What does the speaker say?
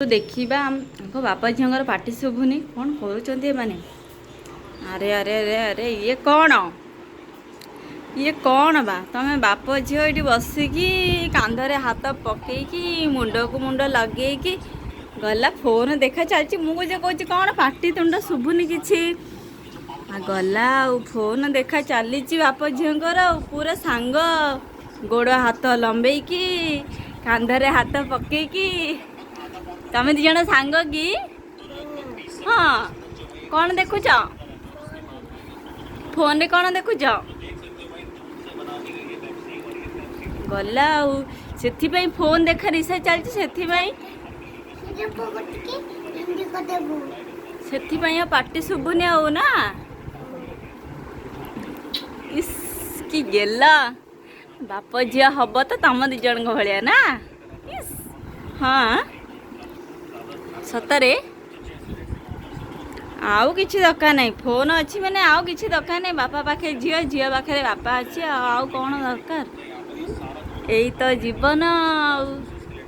देखा बापा झीर पार्टी शुभुनी कौन करुँच माने। अरे अरे अरे अरे ये कौन बा तमें बाप झी ये बसिकी कांधरे हाथ पकईकी मुंड को मुंड लगे गला फोन देखा चलती मुझे कौन कौन पार्टी तुंड शुभुनी कि गला फोन देखा चली बाप झीर पूरा सांग गोड़ हाथ लंबेकी कांधरे हाथ पकईकी तमें दी जन सांग कि हाँ कौन देखुच फोन रे कौन देखुच गला से फोन देखा निशा चलती से पार्टी शुभुनी आउ ना इसकी गेला बाप झी हम तो तुम दी जन भाया ना इस हाँ सतरे आउ किसी दरकार नहीं फोन अच्छी मैंने आउ किसी दरकार नहीं बापा पाखे झील झील पाखे बापा अच्छी आउ कौन दरकार यही तो जीवन।